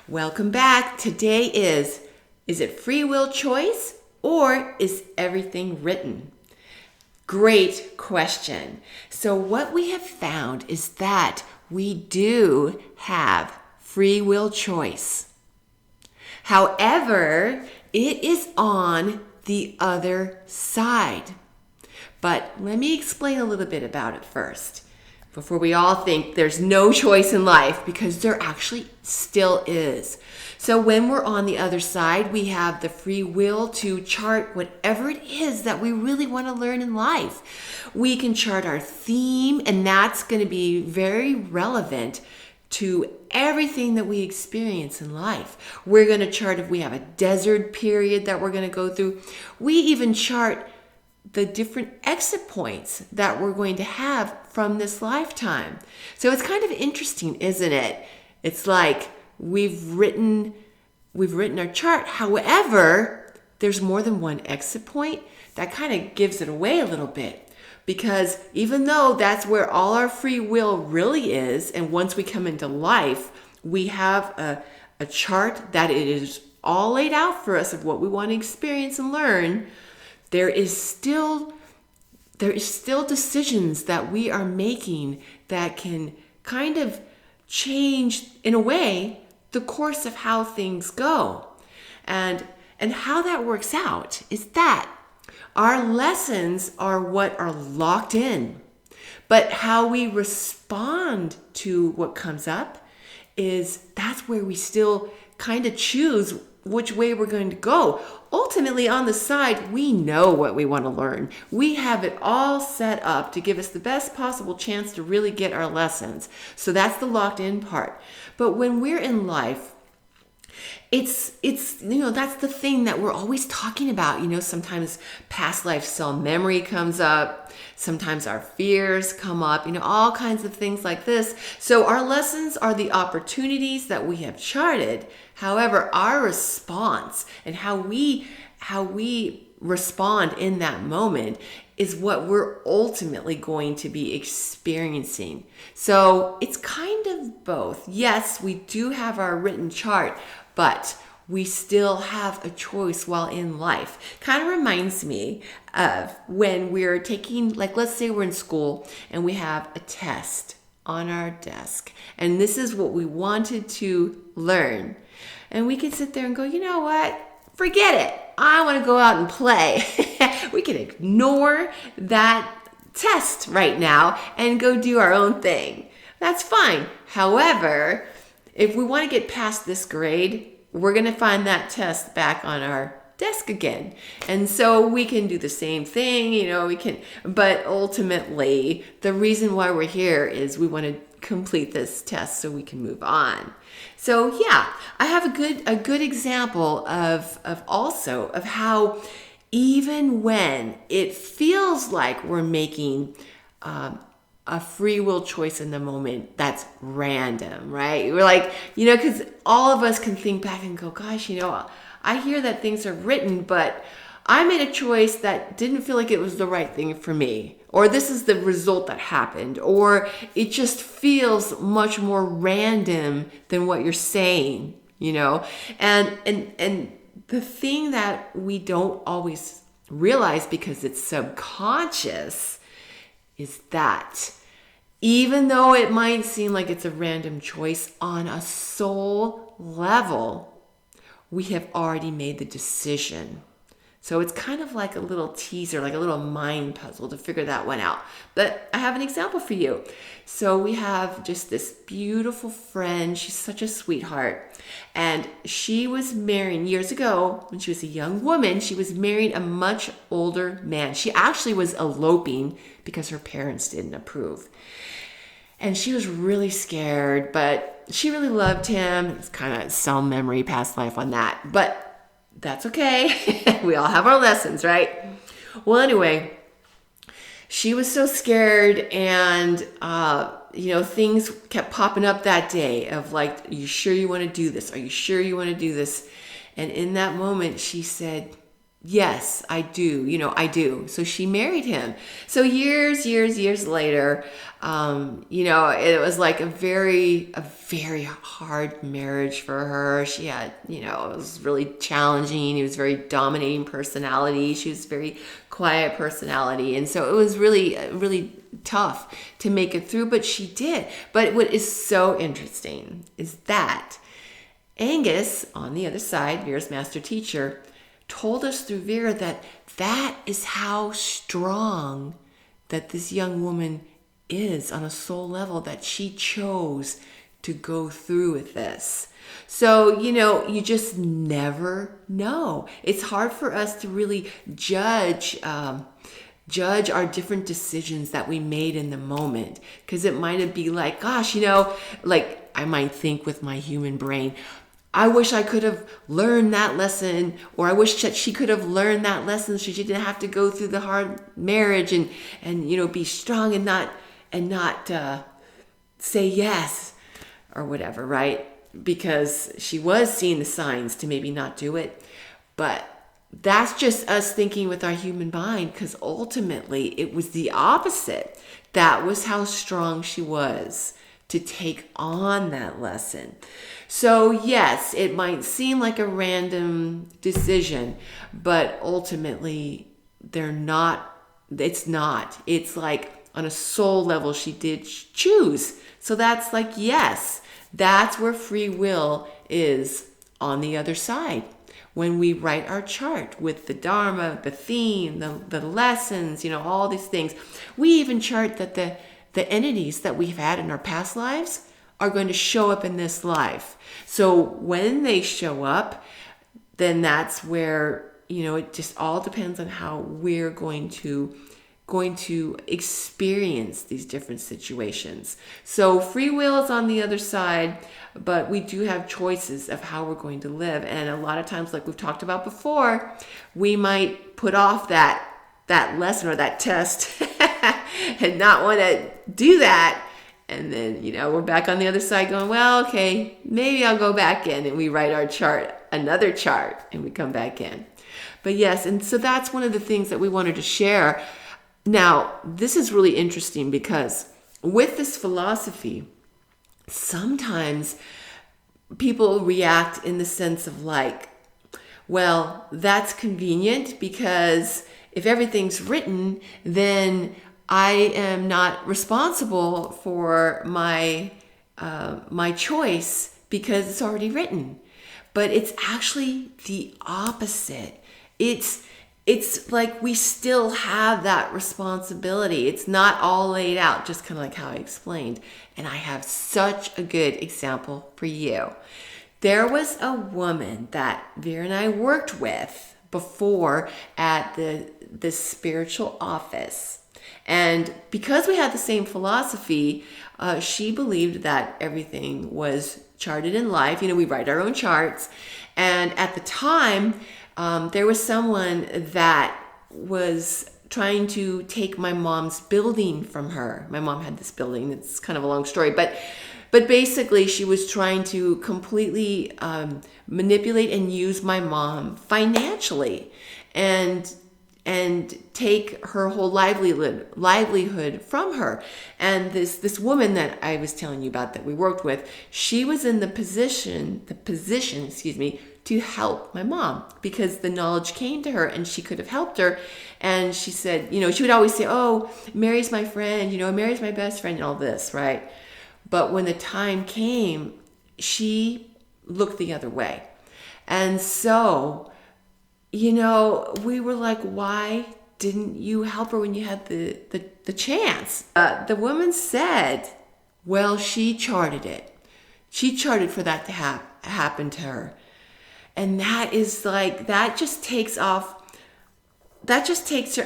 Welcome back. Today is it free will choice or is everything written? Great question. So what we have found is that we do have free will choice. However, it is on the other side. But let me explain a little bit about it first, before we all think there's no choice in life, because there actually still is. So when we're on the other side, we have the free will to chart whatever it is that we really want to learn in life. We can chart our theme, and that's going to be very relevant to everything that we experience in life. We're going to chart if we have a desert period that we're going to go through. We even chart the different exit points that we're going to have from this lifetime. So it's kind of interesting, isn't it? It's like we've written our chart. However, there's more than one exit point. That kind of gives it away a little bit. Because even though that's where all our free will really is, and once we come into life, we have a chart that it is all laid out for us of what we want to experience and learn, there is still decisions that we are making that can kind of change, in a way, the course of how things go. And how that works out is that our lessons are what are locked in. But how we respond to what comes up that's where we still kind of choose which way we're going to go. Ultimately, on the side, we know what we want to learn. We have it all set up to give us the best possible chance to really get our lessons. So that's the locked in part. But when we're in life, it's that's the thing that we're always talking about. Sometimes past life cell memory comes up. Sometimes our fears come up, all kinds of things like this. So our lessons are the opportunities that we have charted. However, our response and how we respond in that moment is what we're ultimately going to be experiencing. So it's kind of both. Yes, we do have our written chart, but we still have a choice while in life. Kind of reminds me of when we're taking, let's say we're in school and we have a test on our desk. And this is what we wanted to learn. And we can sit there and go, you know what? Forget it. I want to go out and play. We can ignore that test right now and go do our own thing. That's fine. However, if we want to get past this grade, we're going to find that test back on our desk again. And so we can do the same thing, but ultimately the reason why we're here is we want to complete this test so we can move on. So yeah, I have a good example of how even when it feels like we're making a free will choice in the moment that's random, right? We're like, because all of us can think back and go, gosh, I hear that things are written, but I made a choice that didn't feel like it was the right thing for me. Or this is the result that happened. Or it just feels much more random than what you're saying, And the thing that we don't always realize because it's subconscious is that even though it might seem like it's a random choice, on a soul level, we have already made the decision. So it's kind of like a little teaser, like a little mind puzzle to figure that one out. But I have an example for you. So we have just this beautiful friend. She's such a sweetheart. And she was marrying years ago when she was a young woman. She was marrying a much older man. She actually was eloping because her parents didn't approve. And she was really scared, but she really loved him. It's kind of cell memory, past life on that. But that's okay. We all have our lessons, right? Well, anyway, she was so scared and, things kept popping up that day of like, are you sure you want to do this? Are you sure you want to do this? And in that moment, she said, Yes, I do. I do. So she married him. So years later, it was like a very hard marriage for her. She had, it was really challenging. He was very dominating personality. She was very quiet personality. And so it was really, really tough to make it through, but she did. But what is so interesting is that Angus, on the other side, Vera's master teacher, told us through Vera that is how strong that this young woman is on a soul level, that she chose to go through with this. So, you just never know. It's hard for us to really judge our different decisions that we made in the moment, because it might be like, gosh, like I might think with my human brain, I wish I could have learned that lesson, or I wish that she could have learned that lesson so she didn't have to go through the hard marriage and be strong and not say yes or whatever, right? Because she was seeing the signs to maybe not do it. But that's just us thinking with our human mind, because ultimately it was the opposite. That was how strong she was to take on that lesson. So yes, it might seem like a random decision, but ultimately it's not. It's like on a soul level, she did choose. So that's like, yes, that's where free will is on the other side. When we write our chart with the Dharma, the theme, the lessons, all these things, we even chart that the entities that we've had in our past lives are going to show up in this life. So when they show up, then that's where, it just all depends on how we're going to experience these different situations. So free will is on the other side, but we do have choices of how we're going to live. And a lot of times, like we've talked about before, we might put off that lesson or that test and not want to do that. And then, we're back on the other side going, well, okay, maybe I'll go back in, and we write our chart, another chart, and we come back in. But yes, and so that's one of the things that we wanted to share. Now, this is really interesting because with this philosophy, sometimes people react in the sense of like, well, that's convenient because if everything's written, then I am not responsible for my choice because it's already written. But it's actually the opposite. It's like we still have that responsibility. It's not all laid out, just kind of like how I explained. And I have such a good example for you. There was a woman that Vera and I worked with before at the spiritual office. And because we had the same philosophy, she believed that everything was charted in life. We write our own charts. And at the time, there was someone that was trying to take my mom's building from her. My mom had this building. It's kind of a long story, but basically she was trying to completely manipulate and use my mom financially and take her whole livelihood from her. And this woman that I was telling you about that we worked with, she was in the position, to help my mom because the knowledge came to her and she could have helped her. And she said, she would always say, oh, Mary's my friend, Mary's my best friend and all this, right? But when the time came, she looked the other way. And so, we were like, why didn't you help her when you had the chance? The woman said, well, she charted it. She charted for that to happen to her. And that is like, that just takes her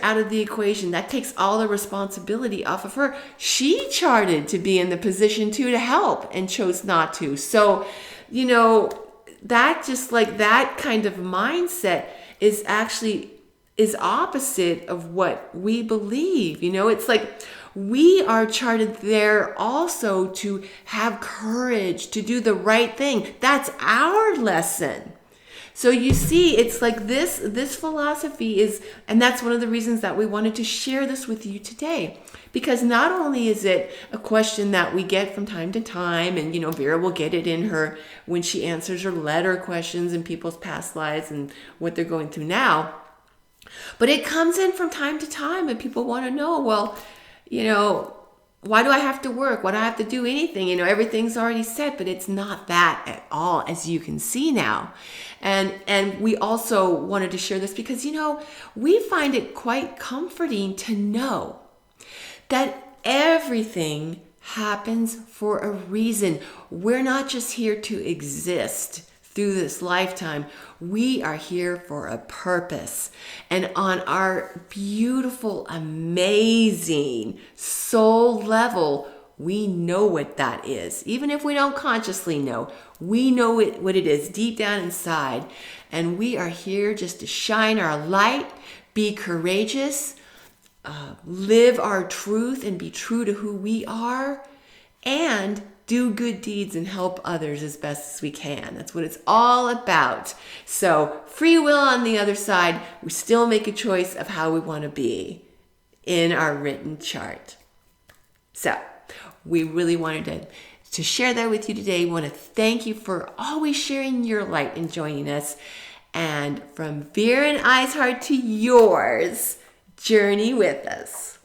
out of the equation. That takes all the responsibility off of her. She charted to be in the position to help and chose not to. So, that just like that kind of mindset is opposite of what we believe. It's like we are charted there also to have courage, to do the right thing. That's our lesson. So you see, it's like this philosophy is, and that's one of the reasons that we wanted to share this with you today. Because not only is it a question that we get from time to time, and Vera will get it in her when she answers her letter questions and people's past lives and what they're going through now, but it comes in from time to time, and people want to know, well, why do I have to work? Why do I have to do anything? Everything's already set, but it's not that at all, as you can see now. And we also wanted to share this because, we find it quite comforting to know that everything happens for a reason. We're not just here to exist through this lifetime. We are here for a purpose. And on our beautiful, amazing soul level, we know what that is. Even if we don't consciously know, we know what it is deep down inside. And we are here just to shine our light, be courageous, live our truth and be true to who we are, and do good deeds and help others as best as we can. That's what it's all about. So free will on the other side, we still make a choice of how we want to be in our written chart. So we really wanted to share that with you today. We want to thank you for always sharing your light and joining us. And from Vera and I's heart to yours, journey with us.